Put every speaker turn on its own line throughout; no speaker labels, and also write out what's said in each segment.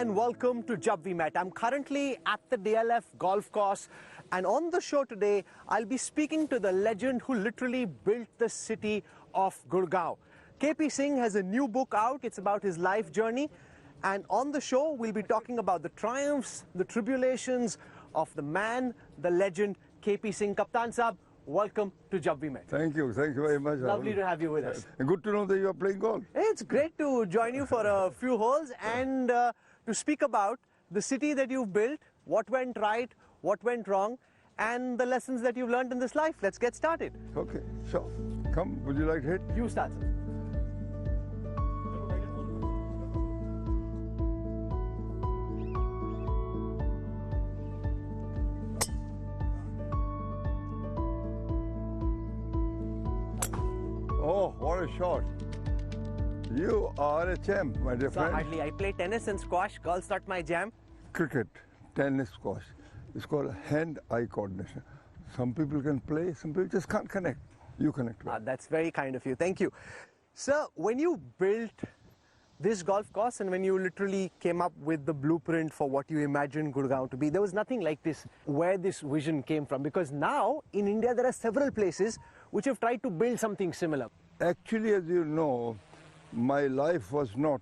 and welcome to Jab We Met. I'm currently at the DLF golf course, and on the show today, I'll be speaking to the legend who literally built the city of Gurugram. KP Singh has a new book out. It's about his life journey, and on the show, we'll be talking about the triumphs, the tribulations of the man, the legend, KP Singh. Kaptan Saab, welcome to Jab We Met.
Thank you very much.
Lovely to have you with us.
Good to know that you are playing golf.
It's great to join you for a few holes and to speak about the city that you've built, what went right, what went wrong, and the lessons that you've learned in this life. Let's get started.
Okay, sure. Come, would you like to hit?
You start, sir.
Oh, what a shot. You are a champ, my dear friend.
Hardly. I play tennis and squash. Golf's not my jam.
Cricket, tennis, squash. It's called hand-eye coordination. Some people can play, some people just can't connect. You connect well.
That's very kind of you. Thank you. Sir, when you built this golf course and when you literally came up with the blueprint for what you imagined Gurugram to be, there was nothing like this. Where this vision came from? Because now in India there are several places which have tried to build something similar.
Actually, as you know, my life was not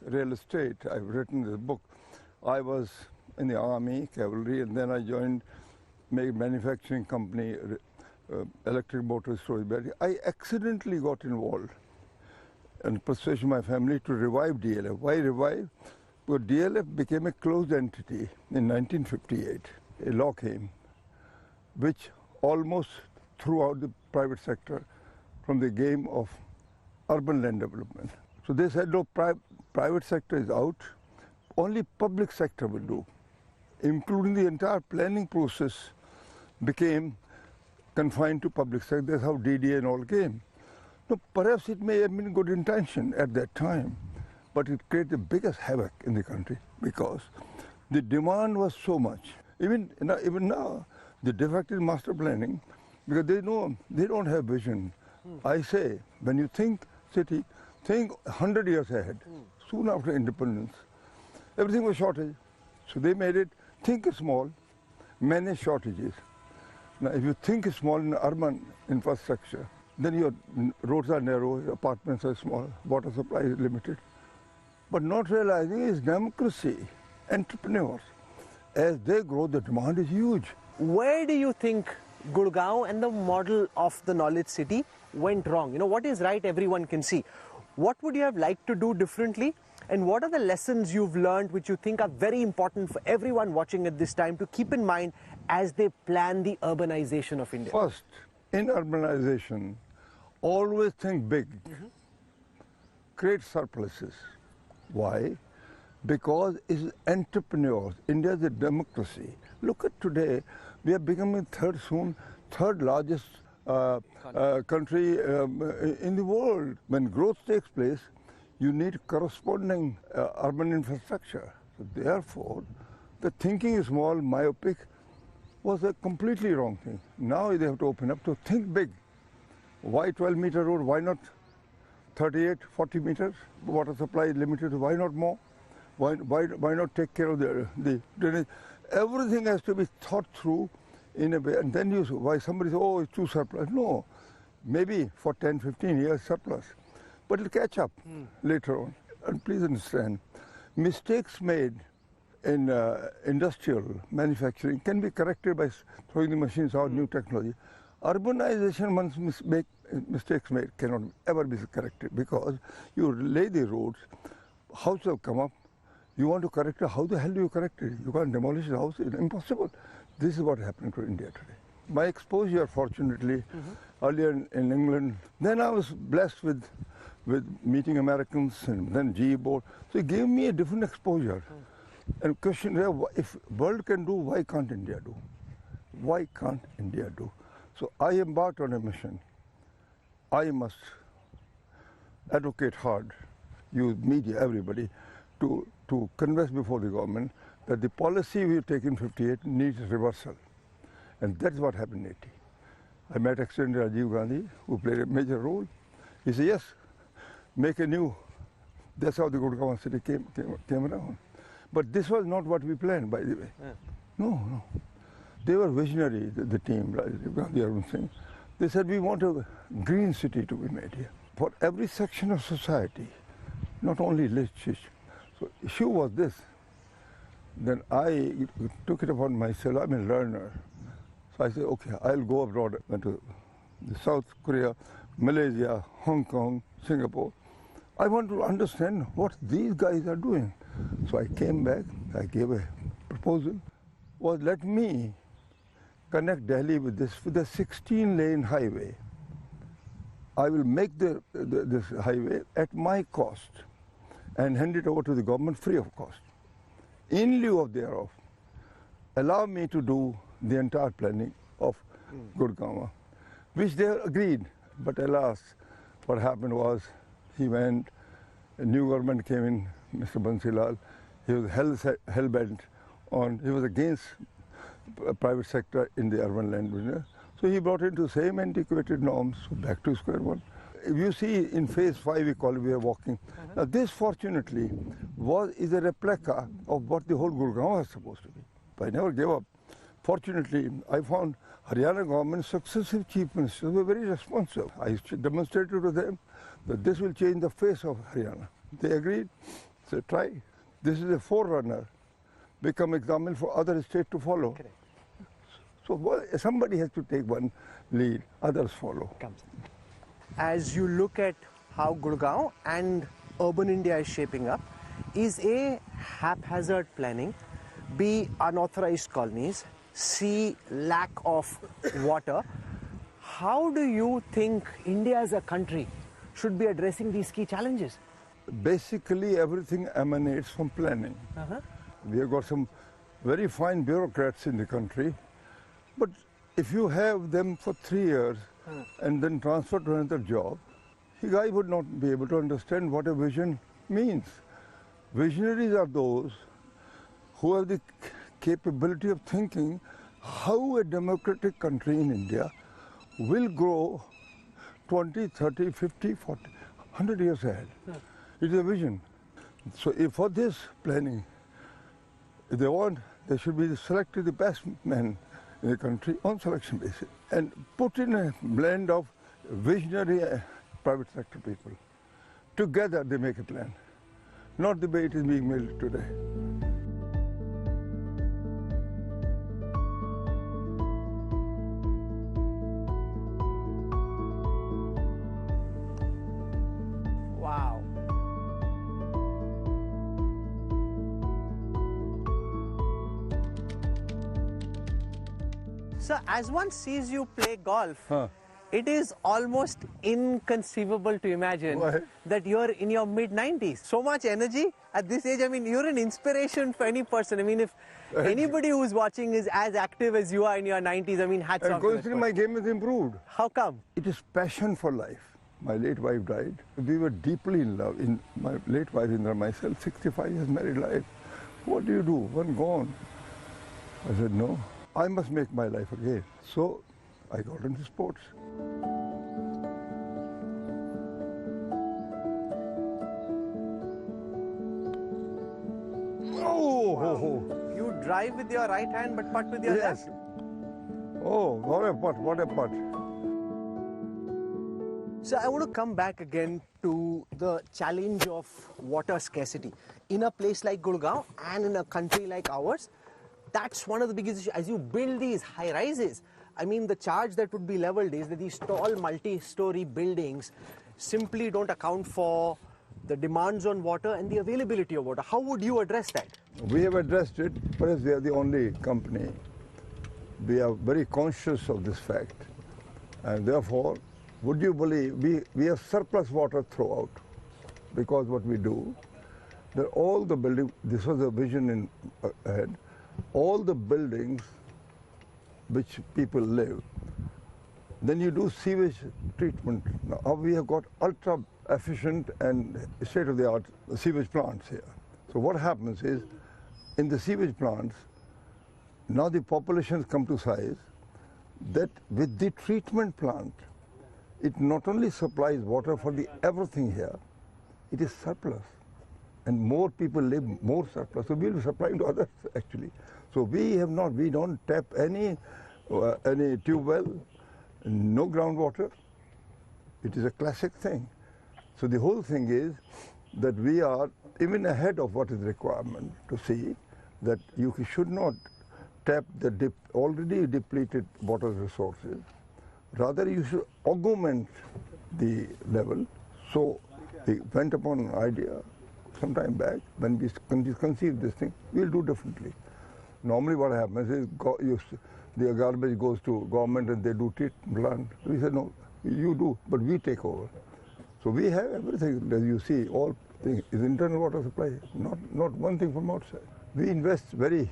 real estate. I've written this book. I was in the army, cavalry, and then I joined a manufacturing company, electric motor storage battery. I accidentally got involved and persuaded my family to revive DLF. Why revive? Because DLF became a closed entity in 1958. A law came which almost threw out the private sector from the game of urban land development. So they said, no, private sector is out, only public sector will do, including the entire planning process became confined to public sector. That's how DDA and all came. Now, perhaps it may have been good intention at that time, but it created the biggest havoc in the country because the demand was so much. Even now, the defect in master planning, because they don't have vision. I say, when you think city, think 100 years ahead. Soon after independence, everything was shortage. So they made it, think small, manage shortages. Now, if you think small in urban infrastructure, then your roads are narrow, apartments are small, water supply is limited. But not realizing is democracy, entrepreneurs. As they grow, the demand is huge.
Where do you think Gurugram and the model of the knowledge city went wrong? You know, what is right everyone can see. What would you have liked to do differently? And what are the lessons you've learned which you think are very important for everyone watching at this time to keep in mind as they plan the urbanization of India?
First, in urbanization, always think big. Create surpluses. Why? Because it's entrepreneurs. India is a democracy. Look at today, we are becoming third largest country in the world. When growth takes place, you need corresponding urban infrastructure. So therefore, the thinking small, myopic, was a completely wrong thing. Now they have to open up to think big. Why 12-meter road? Why not 38, 40 meters? Water supply is limited. Why not more? Why not take care of the drainage? Everything has to be thought through in a way. And then why somebody says, oh, it's too surplus. No, maybe for 10, 15 years surplus. But it'll catch up later on. And please understand, mistakes made in industrial manufacturing can be corrected by throwing the machines out, new technology. Urbanization, once mistakes made, cannot ever be corrected because you lay the roads, houses have come up, you want to correct it, how the hell do you correct it? You can't demolish the house, it's impossible. This is what happened to India today. My exposure, fortunately, earlier in England, then I was blessed with meeting Americans and then GE board. So it gave me a different exposure. And question is, if world can do, why can't India do? Why can't India do? So I embarked on a mission. I must advocate hard, use media, everybody, to convince before the government that the policy we take in 58 needs reversal. And that's what happened in 80. I met accidentally Rajiv Gandhi, who played a major role. He said, yes, make a new. That's how the Gurugram city came around. But this was not what we planned, by the way. No, no. They were visionary, the team, the Urban Singh. They said, we want a green city to be made here for every section of society, not only rich. So issue was this. Then I took it upon myself. I'm a learner. So I said, okay, I'll go abroad. Went to South Korea, Malaysia, Hong Kong, Singapore. I want to understand what these guys are doing. So I came back, I gave a proposal, was let me connect Delhi with this, with a 16-lane highway. I will make this highway at my cost and hand it over to the government free of cost. In lieu of thereof, allow me to do the entire planning of Gurugram, which they agreed. But alas, what happened was he went, a new government came in, Mr. Bansilal. He was hell-bent on, he was against private sector in the urban land business. So he brought into the same antiquated norms, back to square one. If you see in phase 5, we call it, we are walking. Now this fortunately is a replica of what the whole Gurugram was supposed to be. But I never gave up. Fortunately, I found Haryana government's successive chief ministers were very responsive. I demonstrated to them that this will change the face of Haryana. They agreed, said try. This is a forerunner, become example for other states to follow.
Correct.
So somebody has to take one lead, others follow.
As you look at how Gurgaon and urban India is shaping up, is A, haphazard planning, B, unauthorized colonies, C, lack of water. How do you think India as a country should be addressing these key challenges?
Basically, everything emanates from planning. We have got some very fine bureaucrats in the country, but if you have them for 3 years and then transfer to another job, the guy would not be able to understand what a vision means. Visionaries are those who have the capability of thinking how a democratic country in India will grow 20, 30, 50, 40, 100 years ahead. It is a vision. So if for this planning, if they want, they should be selected the best men in the country on selection basis and put in a blend of visionary private sector people. Together they make a plan, not the way it is being made today.
Wow. So as one sees you play golf, it is almost inconceivable to imagine that you're in your mid-90s. So much energy at this age. I mean, you're an inspiration for any person. I mean, if anybody who's watching is as active as you are in your 90s, I mean, hats off.
And considering my game has improved.
How come?
It is passion for life. My late wife died. We were deeply in love. In my late wife, Indra, myself, 65 years married life. What do you do? One gone. I said, no, I must make my life again. So I got into sports.
You drive with your right hand but putt with your left?
Oh, what a putt, what a putt.
So I want to come back again to the challenge of water scarcity. In a place like Gurugram and in a country like ours, that's one of the biggest issues. As you build these high rises, I mean, the charge that would be leveled is that these tall multi-story buildings simply don't account for the demands on water and the availability of water. How would you address that?
We have addressed it, perhaps we are the only company. We are very conscious of this fact. And therefore, would you believe, we have surplus water throughout, because what we do, that all the buildings, this was a vision in ahead, all the buildings which people live, then you do sewage treatment. Now we have got ultra efficient and state-of-the-art sewage plants here. So what happens is, in the sewage plants, now the populations come to size that with the treatment plant, it not only supplies water for the everything here, it is surplus. and more people live, more surplus. So we'll be supplying to others actually. So we don't tap any tube well, no groundwater. It is a classic thing. So the whole thing is that we are even ahead of what is requirement to see that you should not tap the already depleted water resources. Rather, you should augment the level. So we went upon an idea some time back when we conceived this thing, we'll do differently. Normally what happens is the garbage goes to government and they do treatment plant. We said, no, you do, but we take over. So we have everything, as you see, all things is internal water supply, not one thing from outside. We invest very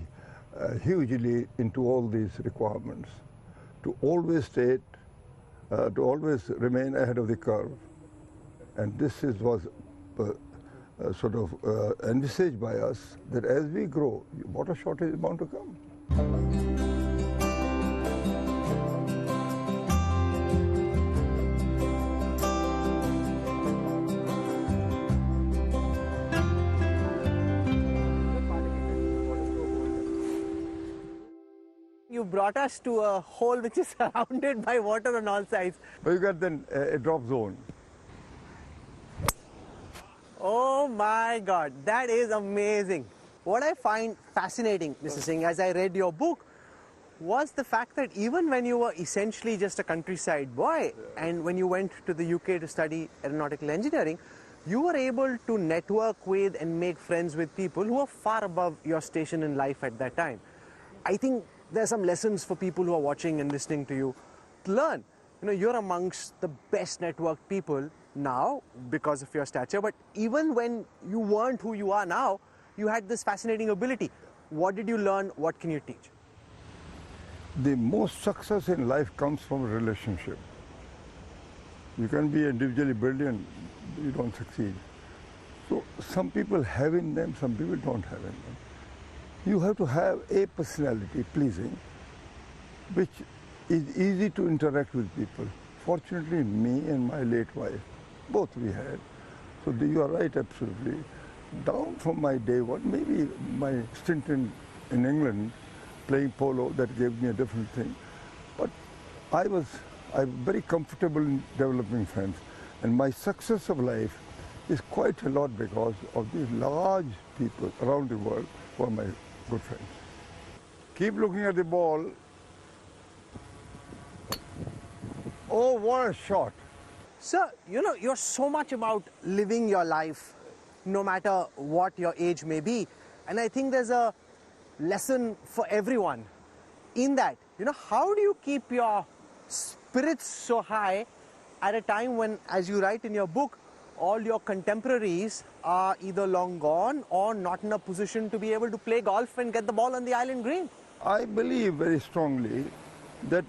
hugely into all these requirements to always remain ahead of the curve. And this was sort of envisaged by us that as we grow, water shortage is bound to come.
You brought us to a hole which is surrounded by water on all sides.
But you got then a drop zone.
Oh my God, that is amazing. What I find fascinating, Mr. Singh, as I read your book, was the fact that even when you were essentially just a countryside boy, and when you went to the UK to study aeronautical engineering, you were able to network with and make friends with people who were far above your station in life at that time. I think there are some lessons for people who are watching and listening to you to learn. You know, you're amongst the best networked people now because of your stature, but even when you weren't who you are now, you had this fascinating ability. What did you learn? What can you teach?
The most success in life comes from a relationship. You can be individually brilliant, you don't succeed. So some people have in them, some people don't have in them. You have to have a personality pleasing, which is easy to interact with people. Fortunately, me and my late wife, both we had. So you are right, absolutely. Down from my day one, maybe my stint in England, playing polo, that gave me a different thing. But I'm very comfortable in developing friends. And my success of life is quite a lot because of these large people around the world who are my good friends. Keep looking at the ball. Oh, what a shot.
Sir, you know, you're so much about living your life, no matter what your age may be. And I think there's a lesson for everyone in that. You know, how do you keep your spirits so high at a time when, as you write in your book, all your contemporaries are either long gone or not in a position to be able to play golf and get the ball on the island green?
I believe very strongly that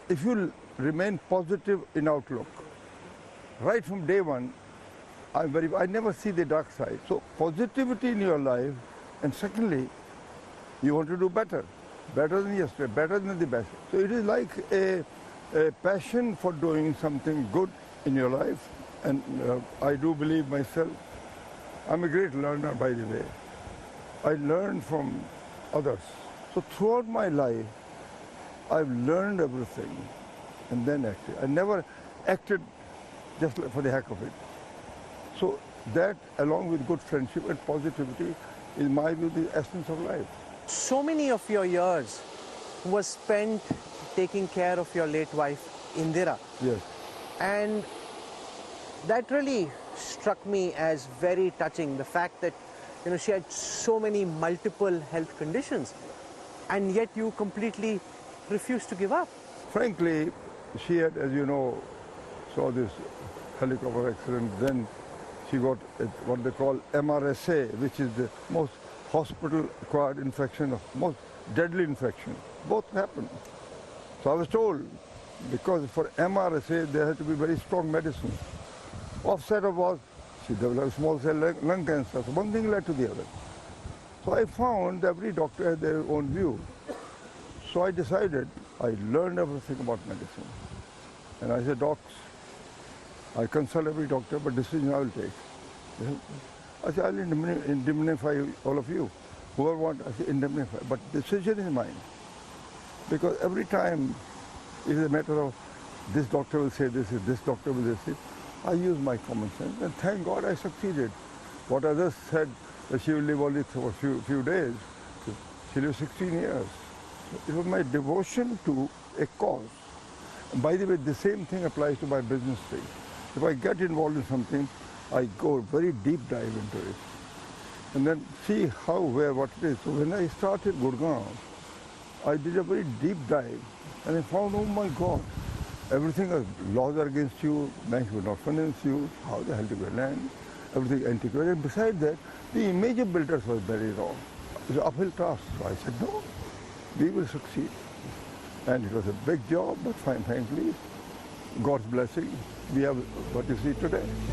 if you remain positive in outlook, right from day one, I never see the dark side. So positivity in your life, and secondly, you want to do better than yesterday, better than the best. So it is like a passion for doing something good in your life. And I do believe myself, I'm a great learner, by the way. I learn from others. So throughout my life, I've learned everything and then acted. I never acted just for the heck of it. So that, along with good friendship and positivity, is my view the essence of life.
So many of your years was spent taking care of your late wife, Indira.
Yes.
And that really struck me as very touching, the fact that, you know, she had so many multiple health conditions, and yet you completely refused to give up.
Frankly, she had, as you know, saw this helicopter accident. Then she got what they call MRSA, which is the most hospital-acquired infection, most deadly infection. Both happened. So I was told, because for MRSA, there had to be very strong medicine. Offset of was, she developed small cell lung cancer. So one thing led to the other. So I found every doctor had their own view. So I decided, I learned everything about medicine. And I said, docs, I consult every doctor, but decision I will take. I said, I'll indemnify all of you. Whoever wants, I said, indemnify. But decision is mine. Because every time it is a matter of this doctor will say this doctor will say this. I use my common sense, and thank God I succeeded. What others said that she will live only for a few days, she lived 16 years. So it was my devotion to a cause. And by the way, the same thing applies to my business thing. If I get involved in something, I go very deep dive into it. And then see how, where, what it is. So when I started Gurugram, I did a very deep dive, and I found, oh my God, everything, laws are against you, banks will not finance you, how the hell to get land, everything antiquated. And besides that, the image of builders was very wrong. It was an uphill task. So I said, no, we will succeed. And it was a big job, but frankly, God's blessing, we have what you see today.